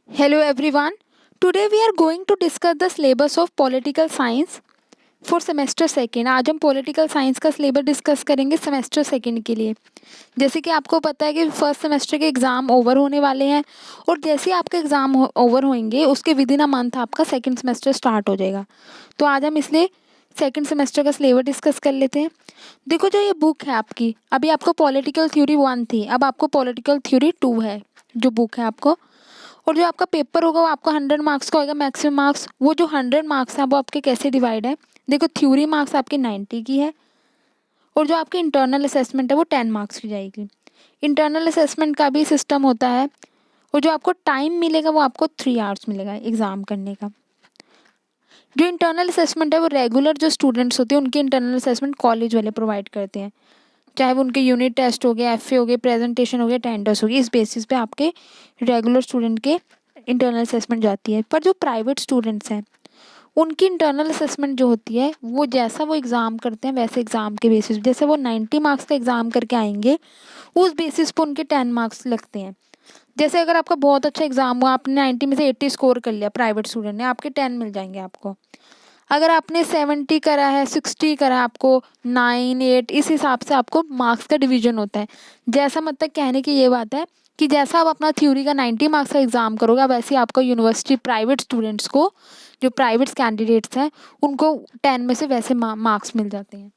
Hello everyone. Today we are going to discuss the syllabus of political science for semester second. आज हम political science का syllabus discuss करेंगे semester second के लिए. जैसे कि आपको पता है कि फर्स्ट सेमेस्टर के एग्ज़ाम ओवर होने वाले हैं और जैसे ही आपके एग्ज़ाम ओवर होंगे उसके विद इन अ मंथ आपका सेकेंड सेमेस्टर स्टार्ट हो जाएगा. तो आज हम इसलिए सेकेंड सेमेस्टर का सिलेबस डिस्कस कर लेते हैं. देखो जो ये बुक है आपकी, अभी आपको पॉलिटिकल थ्योरी 1 थी, अब आपको पॉलिटिकल थ्योरी 2 है जो बुक है आपको. और जो आपका पेपर होगा वो आपका 100 मार्क्स का होगा मैक्सिमम मार्क्स. वो जो 100 मार्क्स हैं वो आपके कैसे डिवाइड है, देखो थ्योरी मार्क्स आपके 90 की है और जो आपकी इंटरनल असेसमेंट है वो 10 मार्क्स की जाएगी. इंटरनल असेसमेंट का भी सिस्टम होता है और जो आपको टाइम मिलेगा वो आपको 3 आवर्स मिलेगा एग्ज़ाम करने का. जो इंटरनल असेसमेंट है वो रेगुलर जो स्टूडेंट्स होते हैं उनके इंटरनल असेसमेंट कॉलेज वाले प्रोवाइड करते हैं, चाहे वो उनके यूनिट टेस्ट हो गए, एफ हो गए, प्रेजेंटेशन हो गया, अटेंडेंस हो गई. इस बेसिस पे आपके रेगुलर स्टूडेंट के इंटरनल असेसमेंट जाती है. पर जो प्राइवेट स्टूडेंट्स हैं उनकी इंटरनल असेसमेंट जो होती है वो जैसा वो एग्ज़ाम करते हैं वैसे एग्ज़ाम के बेसिस, जैसे वो 90 मार्क्स का एग्ज़ाम करके आएंगे उस बेसिस पे उनके 10 मार्क्स लगते हैं. जैसे अगर आपका बहुत अच्छा एग्ज़ाम हुआ, आपने 90 में से 80 स्कोर कर लिया, प्राइवेट स्टूडेंट ने, आपके 10 मिल जाएंगे आपको. अगर आपने 70 करा है, 60 करा है, आपको 9 8 इस हिसाब से आपको मार्क्स का डिवीजन होता है. जैसा मतलब कहने की ये बात है कि जैसा आप अपना थ्योरी का 90 मार्क्स का एग्ज़ाम करोगे वैसे ही आपका यूनिवर्सिटी प्राइवेट स्टूडेंट्स को, जो प्राइवेट कैंडिडेट्स हैं उनको 10 में से वैसे मार्क्स मिल जाते हैं.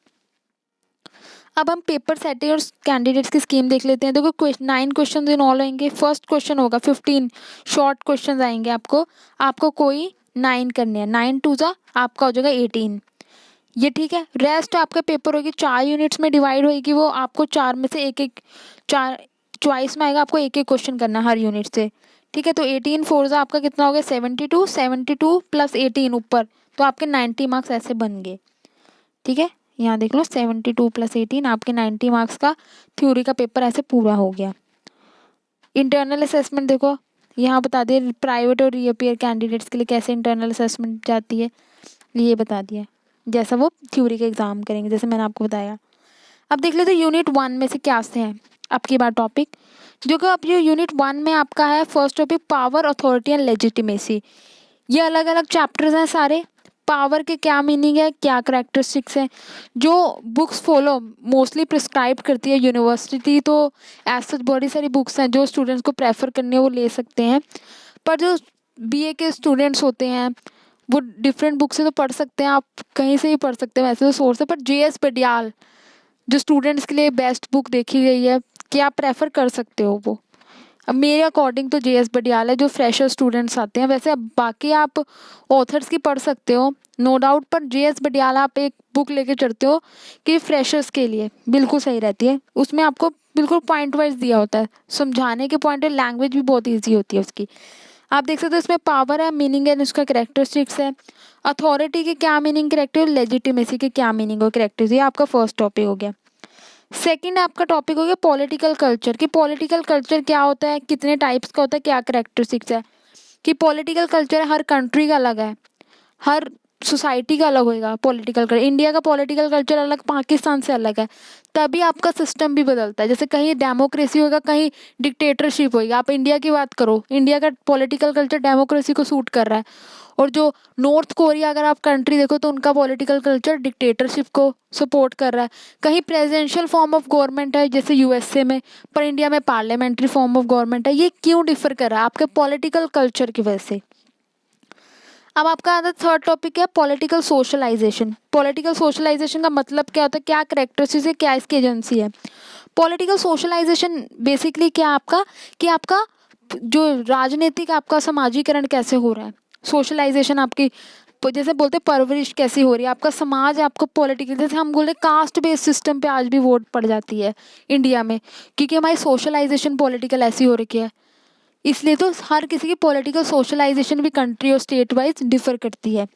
अब हम पेपर सेटिंग और कैंडिडेट्स की स्कीम देख लेते हैं. देखो 9 क्वेश्चन इन ऑल आएंगे. फर्स्ट क्वेश्चन होगा 15 शॉर्ट क्वेश्चन आएंगे आपको. आपको कोई 9 करने हैं, 9 टू ज़ा आपका हो जाएगा 18. ये ठीक है. रेस्ट आपका पेपर होगी 4 यूनिट्स में डिवाइड होगी. वो आपको 4 में से एक एक 4 चॉइस में आएगा, आपको एक एक क्वेश्चन करना है हर यूनिट से. ठीक है. तो 18 फोर ज़ा आपका कितना हो गया 72, 72 प्लस 18 ऊपर, तो आपके 90 मार्क्स ऐसे बन गए. ठीक है. यहाँ देख लो 72 प्लस 18 आपके 90 मार्क्स का थ्योरी का पेपर ऐसे पूरा हो गया. इंटरनल असेसमेंट देखो यहाँ बता दिए प्राइवेट और रीअपियर कैंडिडेट्स के लिए कैसे इंटरनल असेसमेंट जाती है, ये बता दिया जैसा वो थ्योरी का एग्ज़ाम करेंगे जैसे मैंने आपको बताया. अब देख लेते यूनिट 1 में से क्या से है आपकी बार टॉपिक. जो कि अब जो यूनिट 1 में आपका है first topic power, authority and legitimacy. ये अलग अलग चैप्टर्स हैं सारे. पावर के क्या मीनिंग है, क्या करेक्टरिस्टिक्स हैं, जो बुक्स फॉलो मोस्टली प्रिस्क्राइब करती है यूनिवर्सिटी. तो एज सच बड़ी सारी बुक्स हैं जो स्टूडेंट्स को प्रेफर करने वो ले सकते हैं. पर जो बीए के स्टूडेंट्स होते हैं वो डिफरेंट बुक से तो पढ़ सकते हैं, आप कहीं से भी पढ़ सकते हैं वैसे तो सोर्स है. पर जेएस पटियाल जो स्टूडेंट्स के लिए बेस्ट बुक देखी गई है, क्या आप प्रेफर कर सकते हो वो. अब मेरे अकॉर्डिंग तो जेएस बडियाल है जो फ्रेशर स्टूडेंट्स आते हैं. वैसे अब बाकी आप ऑथर्स की पढ़ सकते हो नो डाउट, पर जेएस बडियाल आप एक बुक लेके चढ़ते हो कि फ्रेशर्स के लिए बिल्कुल सही रहती है. उसमें आपको बिल्कुल पॉइंट वाइज दिया होता है, समझाने के पॉइंट, लैंग्वेज भी बहुत ईजी होती है उसकी. आप देख सकते हो इसमें पावर है, मीनिंग है, उसका करेक्टरिस्टिक्स है. अथॉरिटी के क्या मीनिंग करेक्टर, लेजिटिमेसी के क्या मीनिंग और करेक्टर्स, ये आपका फर्स्ट टॉपिक हो गया. सेकंड आपका टॉपिक हो गया पॉलिटिकल कल्चर, कि पॉलिटिकल कल्चर क्या होता है, कितने टाइप्स का होता है, क्या करेक्टरिस्टिक्स है. कि पॉलिटिकल कल्चर हर कंट्री का अलग है, हर सोसाइटी का अलग होएगा पॉलिटिकल कल्चर. इंडिया का पॉलिटिकल कल्चर अलग, पाकिस्तान से अलग है. तभी आपका सिस्टम भी बदलता है. जैसे कहीं डेमोक्रेसी होगा, कहीं डिक्टेटरशिप होगी. आप इंडिया की बात करो, इंडिया का पॉलिटिकल कल्चर डेमोक्रेसी को सूट कर रहा है. और जो नॉर्थ कोरिया अगर आप कंट्री देखो तो उनका पॉलिटिकल कल्चर डिक्टेटरशिप को सपोर्ट कर रहा है. कहीं प्रेसिडेंशियल फॉर्म ऑफ गवर्नमेंट है जैसे यूएसए में, पर इंडिया में पार्लियामेंट्री फॉर्म ऑफ गवर्नमेंट है. ये क्यों डिफर कर रहा है, आपके पॉलिटिकल कल्चर की वजह से. अब आपका आता थर्ड टॉपिक है पॉलिटिकल सोशलाइजेशन. पॉलिटिकल सोशलाइजेशन का मतलब क्या होता है, क्या करेक्टरिस्टिक्स है, क्या इसकी एजेंसी है. पॉलिटिकल सोशलाइजेशन बेसिकली क्या आपका, कि आपका जो राजनीतिक आपका समाजीकरण कैसे हो रहा है. सोशलाइजेशन आपकी जैसे बोलते हैं परवरिश कैसी हो रही है, आपका समाज आपको पॉलिटिकल, जैसे हम बोलते हैं कास्ट बेस्ड सिस्टम पे आज भी वोट पड़ जाती है इंडिया में, क्योंकि हमारी सोशलाइजेशन पॉलिटिकल ऐसी हो रखी है. इसलिए तो हर किसी की पॉलिटिकल सोशलाइजेशन भी कंट्री और स्टेट वाइज डिफर करती है.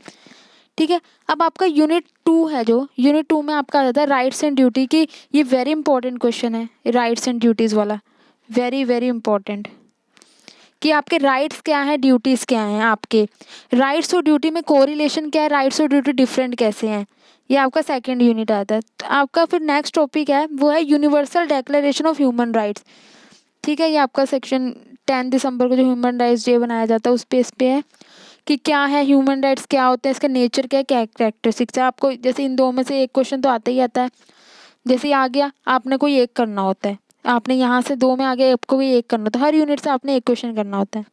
ठीक है. अब आपका यूनिट 2 है, जो यूनिट 2 में आपका आ जाता है राइट्स एंड ड्यूटी की. ये वेरी इंपॉर्टेंट क्वेश्चन है राइट्स एंड ड्यूटीज़ वाला, वेरी वेरी इंपॉर्टेंट. कि आपके राइट्स क्या हैं, ड्यूटीज़ क्या हैं. आपके राइट्स और ड्यूटी में कोरिलेशन क्या है, राइट्स और ड्यूटी डिफरेंट कैसे हैं, ये आपका सेकेंड यूनिट आता है. तो आपका फिर नेक्स्ट टॉपिक है वो है universal declaration of human rights. ठीक है, ये आपका सेक्शन 10 दिसंबर को जो ह्यूमन राइट्स डे बनाया जाता है उस बेस पे है कि क्या है ह्यूमन राइट्स, क्या होते हैं, इसका नेचर क्या है, क्या कैरेक्टरिस्टिक्स है। आपको जैसे इन दो में से एक क्वेश्चन तो आता ही आता है। जैसे आ गया, आपने कोई एक करना होता है, आपने यहाँ से दो में आ गया, आपको कोई एक करना होता है, हर यूनिट से आपने एक क्वेश्चन करना होता है।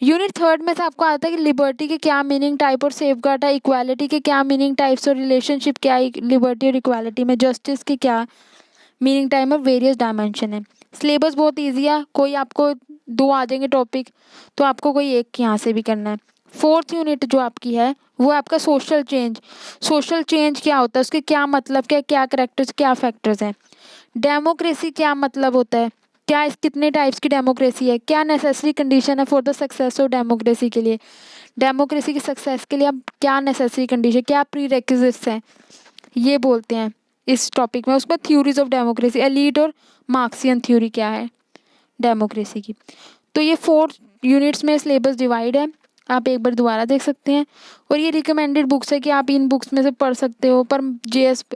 यूनिट थर्ड में से आपको आता है कि लिबर्टी के क्या मीनिंग, टाइप और सेफगार्ड है, इक्वालिटी के क्या मीनिंग, टाइप्स और रिलेशनशिप क्या है लिबर्टी और इक्वालिटी में, जस्टिस के क्या मीनिंग, टाइम और वेरियस डायमेंशन है। सिलेबस बहुत ईजी है, कोई आपको दो आ जाएंगे टॉपिक तो आपको कोई एक यहाँ से भी करना है। फोर्थ यूनिट जो आपकी है वो आपका सोशल चेंज। सोशल चेंज क्या होता है, उसके क्या मतलब, क्या क्या करेक्टर्स, क्या फैक्टर्स हैं। डेमोक्रेसी क्या मतलब होता है, क्या इस कितने टाइप्स की डेमोक्रेसी है, क्या नेसेसरी कंडीशन है for the success of democracy के लिए, डेमोक्रेसी की सक्सेस के लिए अब क्या नेसेसरी कंडीशन, क्या प्री रेक्विजिट्स हैं, ये बोलते हैं इस टॉपिक में। उसमें थ्योरीज ऑफ डेमोक्रेसी, एलीट और मार्क्सियन थ्योरी क्या है डेमोक्रेसी की। तो ये 4 यूनिट्स में सिलेबस डिवाइड है, आप एक बार दोबारा देख सकते हैं। और ये रिकमेंडेड बुक्स है कि आप इन बुक्स में से पढ़ सकते हो, पर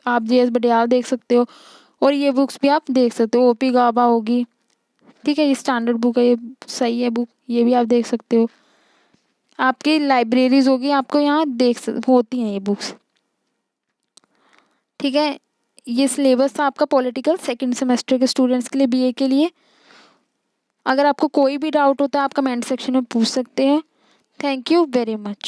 आप जेएस बडियाल देख सकते हो और ये बुक्स भी आप देख सकते हो, ओपी गाबा होगी, ठीक है, ये स्टैंडर्ड बुक है, ये सही है बुक, ये भी आप देख सकते हो। आपकी लाइब्रेरीज होगी, आपको यहाँ होती हैं ये बुक्स, ठीक है। ये सिलेबस था आपका पॉलिटिकल सेकंड सेमेस्टर के स्टूडेंट्स के लिए, बीए के लिए। अगर आपको कोई भी डाउट होता है आप कमेंट सेक्शन में पूछ सकते हैं। Thank you very much.